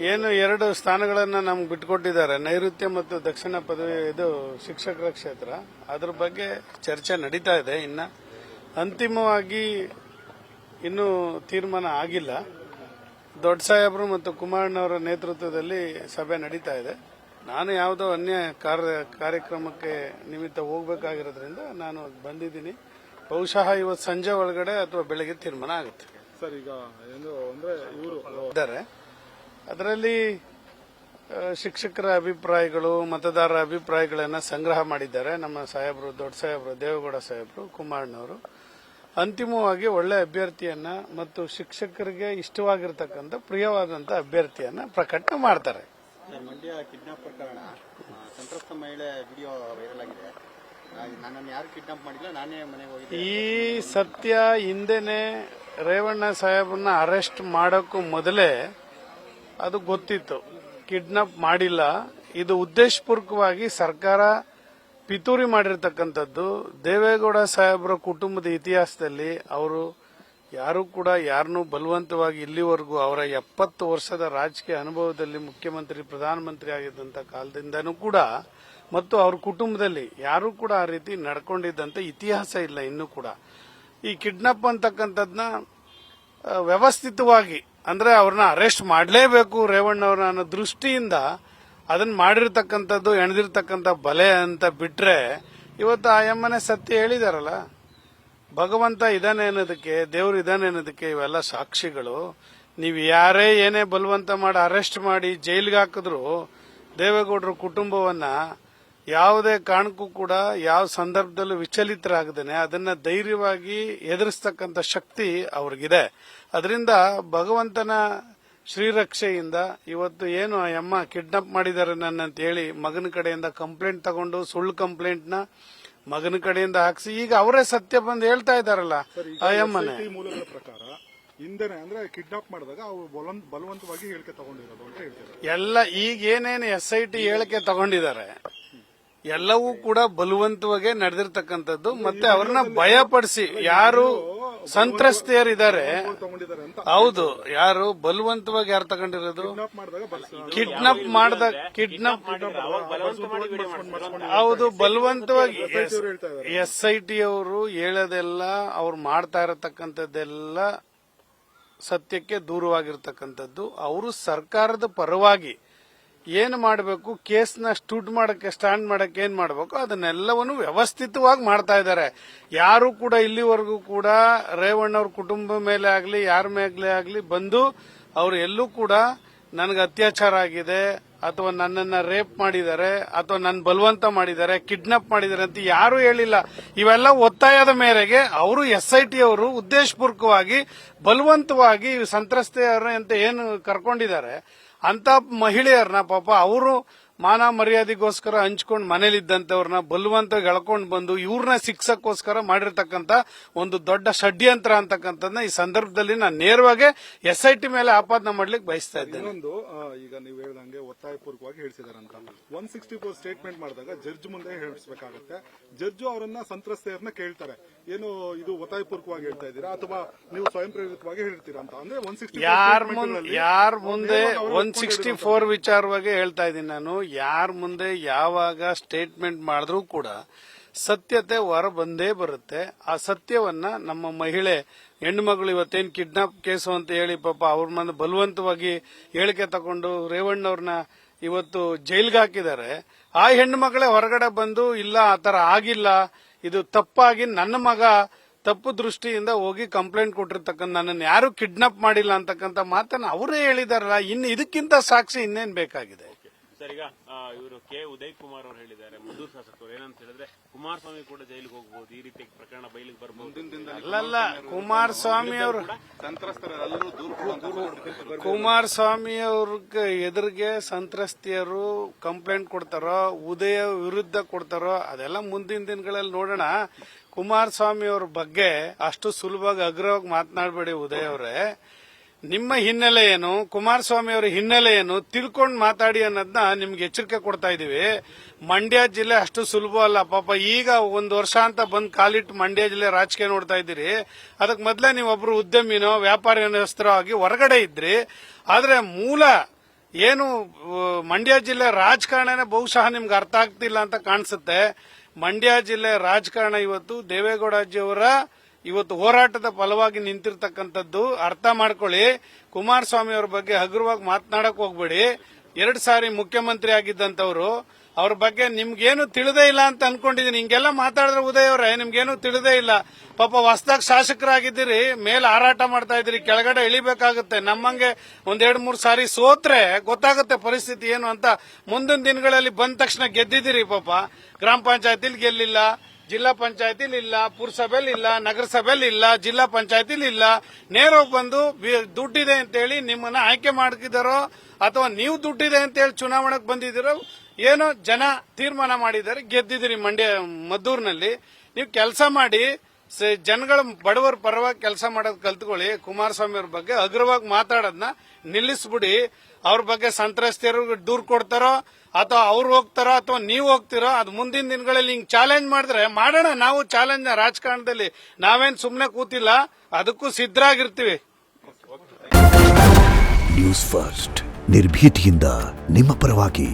ಏನು 2 ಸ್ಥಾನಗಳನ್ನ ನಮ್ಗೆ ಬಿಟ್ಕೊಟ್ಟಿದ್ದಾರೆ, ನೈಋತ್ಯ ಮತ್ತು ದಕ್ಷಿಣ ಪದವಿ ಇದು ಶಿಕ್ಷಕರ ಕ್ಷೇತ್ರ. ಅದ್ರ ಬಗ್ಗೆ ಚರ್ಚೆ ನಡೀತಾ ಇದೆ. ಇನ್ನ ಅಂತಿಮವಾಗಿ ಇನ್ನೂ ತೀರ್ಮಾನ ಆಗಿಲ್ಲ. ದೊಡ್ಡ ಸಾಹೇಬರು ಮತ್ತು ಕುಮಾರಣ್ಣವರ ನೇತೃತ್ವದಲ್ಲಿ ಸಭೆ ನಡೀತಾ ಇದೆ. ನಾನು ಯಾವುದೋ ಅನ್ಯ ಕಾರ್ಯಕ್ರಮಕ್ಕೆ ನಿಮಿತ್ತ ಹೋಗಬೇಕಾಗಿರೋದ್ರಿಂದ ನಾನು ಬಂದಿದ್ದೀನಿ. ಬಹುಶಃ ಇವತ್ತು ಸಂಜೆ ಒಳಗಡೆ ಅಥವಾ ಬೆಳಗ್ಗೆ ತೀರ್ಮಾನ ಆಗುತ್ತೆ. ಸರ್, ಈಗ ಏನು ಅಂದ್ರೆ ಇವರು ಇದ್ದಾರೆ, ಅದರಲ್ಲಿ ಶಿಕ್ಷಕರ ಅಭಿಪ್ರಾಯಗಳು, ಮತದಾರರ ಅಭಿಪ್ರಾಯಗಳನ್ನ ಸಂಗ್ರಹ ಮಾಡಿದ್ದಾರೆ ನಮ್ಮ ಸಾಹೇಬರು, ದೊಡ್ಡ ಸಾಹೇಬರು, ದೇವೇಗೌಡ ಸಾಹೇಬರು, ಕುಮಾರಣ್ಣವರು. ಅಂತಿಮವಾಗಿ ಒಳ್ಳೆ ಅಭ್ಯರ್ಥಿಯನ್ನ ಮತ್ತು ಶಿಕ್ಷಕರಿಗೆ ಇಷ್ಟವಾಗಿರ್ತಕ್ಕಂಥ ಪ್ರಿಯವಾದಂತಹ ಅಭ್ಯರ್ಥಿಯನ್ನ ಪ್ರಕಟಣೆ ಮಾಡ್ತಾರೆ. ಮಂಡ್ಯ ಕಿಡ್ನಾಪ್ ಪ್ರಕರಣ, ಸಂತ್ರಸ್ತ ಮಹಿಳೆ ವಿಡಿಯೋ ವೈರಲ್ ಆಗಿದೆ. ನನ್ನನ್ನು ಯಾರು ಕಿಡ್ನಾಪ್ ಮಾಡಿಲ್ಲ, ನಾನೇ ಮನೆಗೆ ಹೋಗಿದ್ದೆ. ಈ ಸತ್ಯ ಹಿಂದೆನೆ ರೇವಣ್ಣ ಸಾಹೇಬ್ರನ್ನ ಅರೆಸ್ಟ್ ಮಾಡೋಕ್ಕೂ ಮೊದಲೇ ಅದು ಗೊತ್ತಿತ್ತು. ಕಿಡ್ನಾಪ್ ಮಾಡಿಲ್ಲ, ಇದು ಉದ್ದೇಶಪೂರ್ವಕವಾಗಿ ಸರ್ಕಾರ ಪಿತೂರಿ ಮಾಡಿರ್ತಕ್ಕಂಥದ್ದು. ದೇವೇಗೌಡ ಸಾಹೇಬ್ರ ಕುಟುಂಬದ ಇತಿಹಾಸದಲ್ಲಿ ಅವರು ಯಾರು ಕೂಡ ಯಾರನ್ನೂ ಬಲವಂತವಾಗಿ ಇಲ್ಲಿವರೆಗೂ ಅವರ 70 ವರ್ಷದ ರಾಜಕೀಯ ಅನುಭವದಲ್ಲಿ ಮುಖ್ಯಮಂತ್ರಿ, ಪ್ರಧಾನಮಂತ್ರಿ ಆಗಿದ್ದಂತ ಕಾಲದಿಂದನೂ ಕೂಡ ಮತ್ತು ಅವ್ರ ಕುಟುಂಬದಲ್ಲಿ ಯಾರೂ ಕೂಡ ಆ ರೀತಿ ನಡ್ಕೊಂಡಿದ್ದಂತ ಇತಿಹಾಸ ಇಲ್ಲ ಇನ್ನೂ ಕೂಡ. ಈ ಕಿಡ್ನಾಪ್ ಅಂತಕ್ಕಂಥದ್ನ ವ್ಯವಸ್ಥಿತವಾಗಿ ಅಂದ್ರೆ ಅವ್ರನ್ನ ಅರೆಸ್ಟ್ ಮಾಡಲೇಬೇಕು ರೇವಣ್ಣವ್ರನ್ನ ಅನ್ನೋ ದೃಷ್ಟಿಯಿಂದ ಅದನ್ನ ಮಾಡಿರ್ತಕ್ಕಂಥದ್ದು, ಎಣದಿರ್ತಕ್ಕಂಥ ಬಲೆ ಅಂತ ಬಿಟ್ರೆ, ಇವತ್ತು ಆ ಎಮ್ಮನೆ ಸತ್ಯ ಹೇಳಿದಾರಲ್ಲ, ಭಗವಂತ ಇದಾನೆ ಅನ್ನೋದಕ್ಕೆ, ದೇವ್ರು ಇದಾನೆ ಅನ್ನೋದಕ್ಕೆ ಇವೆಲ್ಲ ಸಾಕ್ಷಿಗಳು. ನೀವು ಯಾರೇ ಏನೇ ಬಲವಂತ ಮಾಡಿ ಅರೆಸ್ಟ್ ಮಾಡಿ ಜೈಲಿಗೆ ಹಾಕಿದ್ರು ದೇವೇಗೌಡರ ಕುಟುಂಬವನ್ನ ಯಾವುದೇ ಕಾರಣಕ್ಕೂ ಕೂಡ ಯಾವ ಸಂದರ್ಭದಲ್ಲೂ ವಿಚಲಿತರಾಗದೇನೆ ಅದನ್ನ ಧೈರ್ಯವಾಗಿ ಎದುರಿಸ್ತಕ್ಕಂಥ ಶಕ್ತಿ ಅವ್ರಿಗಿದೆ. ಅದರಿಂದ ಭಗವಂತನ ಶ್ರೀರಕ್ಷೆಯಿಂದ ಇವತ್ತು ಏನು ಆ ಅಮ್ಮ ಕಿಡ್ನಾಪ್ ಮಾಡಿದ್ದಾರೆ ನನ್ನ ಅಂತ ಹೇಳಿ ಮಗನ ಕಡೆಯಿಂದ ಕಂಪ್ಲೇಂಟ್ ತಗೊಂಡು ಸುಳ್ಳು ಕಂಪ್ಲೇಂಟ್ನ ಮಗನ ಕಡೆಯಿಂದ ಹಾಕ್ಸಿ ಈಗ ಅವರೇ ಸತ್ಯ ಬಂದು ಹೇಳ್ತಾ ಇದ್ದಾರಲ್ಲ ಆ ಅಮ್ಮನೇ. ಮೂಲಗಳ ಪ್ರಕಾರ ಹಿಂದೆನೆ ಅಂದ್ರೆ ಕಿಡ್ನಾಪ್ ಮಾಡಿದಾಗ ಅವರು ಬಲವಂತವಾಗಿ ಹೇಳಿಕೆ ತಗೊಂಡಿರೋದು ಅಂತ ಹೇಳ್ತಾರೆ. ಎಲ್ಲ ಈಗ ಏನೇನು SIT ಹೇಳಿಕೆ ತಗೊಂಡಿದ್ದಾರೆ ಎಲ್ಲವೂ ಕೂಡ ಬಲವಂತವಾಗಿ ನಡೆದಿರ್ತಕ್ಕಂಥದ್ದು. ಮತ್ತೆ ಅವ್ರನ್ನ ಭಯಪಡಿಸಿ ಯಾರು ಸಂತ್ರಸ್ತೆಯರಿದ್ದಾರೆ, ಹೌದು, ಯಾರು ಬಲವಂತವಾಗಿ ಯಾರು ತಗೊಂಡಿರೋದು, ಕಿಡ್ನಾಪ್ ಹೌದು, ಬಲವಂತವಾಗಿ SIT ಅವರು ಹೇಳೋದೆಲ್ಲ ಅವ್ರು ಮಾಡ್ತಾ ಇರತಕ್ಕಂಥದ್ದೆಲ್ಲ ಸತ್ಯಕ್ಕೆ ದೂರವಾಗಿರ್ತಕ್ಕಂಥದ್ದು. ಅವರು ಸರ್ಕಾರದ ಪರವಾಗಿ ಏನು ಮಾಡಬೇಕು, ಕೇಸ್ನ ಸ್ಟ್ಯಾಂಡ್ ಮಾಡಕ್ಕೆ ಏನ್ ಮಾಡಬೇಕು ಅದನ್ನೆಲ್ಲವನ್ನು ವ್ಯವಸ್ಥಿತವಾಗಿ ಮಾಡ್ತಾ ಇದ್ದಾರೆ. ಯಾರು ಕೂಡ ಇಲ್ಲಿವರೆಗೂ ಕೂಡ ರೇವಣ್ಣವ್ರ ಕುಟುಂಬ ಮೇಲೆ ಆಗ್ಲಿ ಯಾರ ಮೇಲೆ ಆಗ್ಲಿ ಬಂದು ಅವ್ರು ಎಲ್ಲೂ ಕೂಡ ನನಗೆ ಅತ್ಯಾಚಾರ ಆಗಿದೆ ಅಥವಾ ನನ್ನನ್ನ ರೇಪ್ ಮಾಡಿದ್ದಾರೆ ಅಥವಾ ನನ್ನ ಬಲವಂತ ಮಾಡಿದ್ದಾರೆ, ಕಿಡ್ನಾಪ್ ಮಾಡಿದ್ದಾರೆ ಅಂತ ಯಾರು ಹೇಳಿಲ್ಲ. ಇವೆಲ್ಲ ಒತ್ತಾಯದ ಮೇರೆಗೆ ಅವರು SIT ಅವರು ಉದ್ದೇಶಪೂರ್ವಕವಾಗಿ ಬಲವಂತವಾಗಿ ಸಂತ್ರಸ್ತೆಯರ ಅಂತ ಏನು ಕರ್ಕೊಂಡಿದ್ದಾರೆ ಅಂತ ಮಹಿಳೆಯರನ್ನ ಪಾಪ ಅವರು ಮಾನ ಮರ್ಯಾದೆಗೋಸ್ಕರ ಹಂಚ್ಕೊಂಡು ಮನೇಲಿದ್ದಂತವ್ರನ್ನ ಬಲವಂತವಾಗಿ ಎಳ್ಕೊಂಡು ಬಂದು ಇವ್ರನ್ನ ಶಿಕ್ಷಕ್ಕೋಸ್ಕರ ಮಾಡಿರ್ತಕ್ಕಂಥ ಒಂದು ದೊಡ್ಡ ಷಡ್ಯಂತ್ರ ಅಂತಕ್ಕಂಥದ್ದನ್ನ ಈ ಸಂದರ್ಭದಲ್ಲಿ ನಾನು ನೇರವಾಗಿ SIT ಮೇಲೆ ಆಪಾದನೆ ಮಾಡ್ಲಿಕ್ಕೆ ಬಯಸ್ತಾ ಇದ್ದೇನೆ. ಇನ್ನೊಂದು, ಈಗ ನೀವು ಹೇಳ್ದಂಗೆ ಒತ್ತಾಯಪೂರ್ವಕವಾಗಿ ಹೇಳಿಸಿದಾರಂತ 164 ಸ್ಟೇಟ್ಮೆಂಟ್ ಮಾಡಿದಾಗ ಜಡ್ಜ್ ಮುಂದೆ ಹೇಳಿಸಬೇಕಾಗತ್ತೆ. ಜಡ್ಜ್ ಅವರನ್ನ ಸಂತ್ರಸ್ತೆಯರನ್ನ ಕೇಳ್ತಾರೆ, ಏನು ಇದು ಒತ್ತಾಯಪೂರ್ವಕವಾಗಿ ಹೇಳ್ತಾ ಇದ್ದೀರಾ ಅಥವಾ ನೀವು ಸ್ವಯಂ ಪ್ರೇರಿತವಾಗಿ ಹೇಳ್ತೀರಾ ಅಂತ. ಅಂದ್ರೆ 164 ಯಾರ ಮುಂದೆ 164 ವಿಚಾರವಾಗಿ ಹೇಳ್ತಾ ಇದ್ದೀನಿ ನಾನು. ಯಾರ ಮುಂದೆ ಯಾವಾಗ ಸ್ಟೇಟ್ಮೆಂಟ್ ಮಾಡಿದ್ರೂ ಕೂಡ ಸತ್ಯತೆ ಹೊರ ಬಂದೇ ಬರುತ್ತೆ. ಆ ಸತ್ಯವನ್ನ ನಮ್ಮ ಮಹಿಳೆ ಹೆಣ್ಣುಮಗಳು ಇವತ್ತೇನು ಕಿಡ್ನಾಪ್ ಕೇಸು ಅಂತ ಹೇಳಿ ಪಾಪ ಅವ್ರ ಮನೆ ಬಲವಂತವಾಗಿ ಹೇಳಿಕೆ ತಗೊಂಡು ರೇವಣ್ಣವ್ರನ್ನ ಇವತ್ತು ಜೈಲ್ಗೆ ಹಾಕಿದ್ದಾರೆ. ಆ ಹೆಣ್ಣುಮಗಳೇ ಹೊರಗಡೆ ಬಂದು ಇಲ್ಲ ಆತರ ಆಗಿಲ್ಲ, ಇದು ತಪ್ಪಾಗಿ ನನ್ನ ಮಗ ತಪ್ಪು ದೃಷ್ಟಿಯಿಂದ ಹೋಗಿ ಕಂಪ್ಲೇಂಟ್ ಕೊಟ್ಟಿರ್ತಕ್ಕಂಥ ನನ್ನನ್ನು ಯಾರು ಕಿಡ್ನಾಪ್ ಮಾಡಿಲ್ಲ ಅಂತಕ್ಕಂಥ ಮಾತನ್ನ ಅವರೇ ಹೇಳಿದಾರಲ್ಲ. ಇನ್ನು ಇದಕ್ಕಿಂತ ಸಾಕ್ಷಿ ಇನ್ನೇನ್ ಬೇಕಾಗಿದೆ? ಸರ್, ಈಗ ಇವರು ಉದಯ್ ಕುಮಾರ್ ಅವರು ಹೇಳಿದ್ದಾರೆ, ಮದ್ದೂರು ಶಾಸಕರು ಏನಂತ ಹೇಳಿದ್ರೆ ಕುಮಾರಸ್ವಾಮಿ ಕೂಡ ಜೈಲಿಗೆ ಹೋಗಬಹುದು, ಈ ರೀತಿ ಪ್ರಕರಣ ಬಯಲಿಗೆ ಬರಬಹುದು. ಅಲ್ಲ, ಕುಮಾರಸ್ವಾಮಿ ಅವರು ಕುಮಾರಸ್ವಾಮಿ ಅವ್ರ ಎದುರಿಗೆ ಸಂತ್ರಸ್ತೆಯರು ಕಂಪ್ಲೇಂಟ್ ಕೊಡ್ತಾರೋ, ಉದಯ ವಿರುದ್ಧ ಕೊಡ್ತಾರೋ ಅದೆಲ್ಲ ಮುಂದಿನ ದಿನಗಳಲ್ಲಿ ನೋಡೋಣ. ಕುಮಾರಸ್ವಾಮಿ ಅವ್ರ ಬಗ್ಗೆ ಅಷ್ಟು ಸುಲಭವಾಗಿ ಅಗ್ರವಾಗಿ ಮಾತನಾಡಬೇಡಿ ಉದಯ್ ಅವರೇ. ನಿಮ್ಮ ಹಿನ್ನೆಲೆ ಏನು, ಕುಮಾರಸ್ವಾಮಿ ಅವರ ಹಿನ್ನೆಲೆ ಏನು ತಿಳ್ಕೊಂಡು ಮಾತಾಡಿ ಅನ್ನೋದನ್ನ ನಿಮ್ಗೆ ಎಚ್ಚರಿಕೆ ಕೊಡ್ತಾ ಇದೀವಿ. ಮಂಡ್ಯ ಜಿಲ್ಲೆ ಅಷ್ಟು ಸುಲಭ ಅಲ್ಲ ಪಾಪ. ಈಗ 1 ವರ್ಷ ಅಂತ ಬಂದ್ ಕಾಲಿಟ್ಟು ಮಂಡ್ಯ ಜಿಲ್ಲೆ ರಾಜಕೀಯ ನೋಡ್ತಾ ಇದ್ದೀರಿ. ಅದಕ್ಕೆ ಮೊದಲೇ ನೀವೊಬ್ರು ಉದ್ಯಮಿನೋ ವ್ಯಾಪಾರಸ್ಥರೋ ಆಗಿ ಹೊರಗಡೆ ಇದ್ರಿ. ಆದ್ರೆ ಮೂಲ ಏನು ಮಂಡ್ಯ ಜಿಲ್ಲೆ ರಾಜಕಾರಣನೇ ಬಹುಶಃ ನಿಮ್ಗೆ ಅರ್ಥ ಆಗ್ತಿಲ್ಲ ಅಂತ ಕಾಣಿಸುತ್ತೆ. ಮಂಡ್ಯ ಜಿಲ್ಲೆ ರಾಜಕಾರಣ ಇವತ್ತು ದೇವೇಗೌಡಜಿಯವರ ಇವತ್ತು ಹೋರಾಟದ ಫಲವಾಗಿ ನಿಂತಿರ್ತಕ್ಕಂಥದ್ದು. ಅರ್ಥ ಮಾಡ್ಕೊಳ್ಳಿ. ಕುಮಾರಸ್ವಾಮಿ ಅವ್ರ ಬಗ್ಗೆ ಹಗುರವಾಗಿ ಮಾತನಾಡಕ್ ಹೋಗ್ಬೇಡಿ. 2 ಸಾರಿ ಮುಖ್ಯಮಂತ್ರಿ ಆಗಿದ್ದಂತವ್ರು, ಅವ್ರ ಬಗ್ಗೆ ನಿಮ್ಗೇನು ತಿಳಿದೇ ಇಲ್ಲ ಅಂತ ಅನ್ಕೊಂಡಿದೀನಿ. ಹಿಂಗೆಲ್ಲ ಮಾತಾಡಿದ್ರೆ ಉದಯ್ ಅವರೇ ನಿಮ್ಗೇನು ತಿಳಿದೇ ಇಲ್ಲ. ಪಾಪ ಹೊಸದಾಗಿ ಶಾಸಕರಾಗಿದ್ದೀರಿ, ಮೇಲೆ ಹಾರಾಟ ಮಾಡ್ತಾ ಇದ್ದೀರಿ, ಕೆಳಗಡೆ ಇಳಿಬೇಕಾಗುತ್ತೆ. ನಮ್ಮಂಗೆ 1-2-3 ಸಾರಿ ಸೋತ್ರೆ ಗೊತ್ತಾಗುತ್ತೆ ಪರಿಸ್ಥಿತಿ ಏನು ಅಂತ. ಮುಂದಿನ ದಿನಗಳಲ್ಲಿ ಬಂದ ತಕ್ಷಣ ಗೆದ್ದಿದ್ದೀರಿ. ಪಾಪ ಗ್ರಾಮ ಪಂಚಾಯತಿಲಿ ಗೆಲ್ಲಿಲ್ಲ, ಜಿಲ್ಲಾ ಪಂಚಾಯತಿಲಿ ಇಲ್ಲ, ಪುರಸಭೆಲಿ ಇಲ್ಲ, ನಗರಸಭೆಲಿ ಇಲ್ಲ, ಜಿಲ್ಲಾ ಪಂಚಾಯತಿಲಿ ಇಲ್ಲ. ನೇರವಾಗಿ ಬಂದು ದುಡ್ಡಿದೆ ಅಂತೇಳಿ ನಿಮ್ಮನ್ನ ಆಯ್ಕೆ ಮಾಡಿದಾರೋ ಅಥವಾ ನೀವು ದುಡ್ಡಿದೆ ಅಂತೇಳಿ ಚುನಾವಣೆಗೆ ಬಂದಿದ್ದೀರೋ ಏನೋ ಜನ ತೀರ್ಮಾನ ಮಾಡಿದ್ದಾರೆ, ಗೆದ್ದಿದ್ದೀರಿ ಮಂಡ್ಯ ಮದ್ದೂರಿನಲ್ಲಿ. ನೀವು ಕೆಲಸ ಮಾಡಿ, ಜನಗಳ ಬಡವರ ಪರವಾಗಿ ಕೆಲಸ ಮಾಡೋದು ಕಲ್ತ್ಕೊಳ್ಳಿ. ಕುಮಾರಸ್ವಾಮಿ ಅವ್ರ ಬಗ್ಗೆ ಅಗ್ರವಾಗಿ ಮಾತಾಡೋದನ್ನ ನಿಲ್ಲಿಸ್ಬಿಡಿ. ಅವ್ರ ಬಗ್ಗೆ ಸಂತ್ರಸ್ತೆಯರು ದೂರ ಕೊಡ್ತಾರೋ ಅಥವಾ ಅವ್ರು ಹೋಗ್ತಾರೋ ಅಥವಾ ನೀವು ಹೋಗ್ತಿರೋ, ಅದು ಮುಂದಿನ ದಿನಗಳಲ್ಲಿ ಹಿಂಗ್ ಚಾಲೆಂಜ್ ಮಾಡಿದ್ರೆ ಮಾಡೋಣ. ನಾವು ಚಾಲೆಂಜ್ ರಾಜಕಾರಣದಲ್ಲಿ ನಾವೇನ್ ಸುಮ್ನೆ ಕೂತಿಲ್ಲ, ಅದಕ್ಕೂ ಸಿದ್ಧರಾಗಿರ್ತೀವಿ. ನ್ಯೂಸ್ ಫಸ್ಟ್ ನಿರ್ಭೀತಿಯಿಂದ ನಿಮ್ಮ ಪರವಾಗಿ.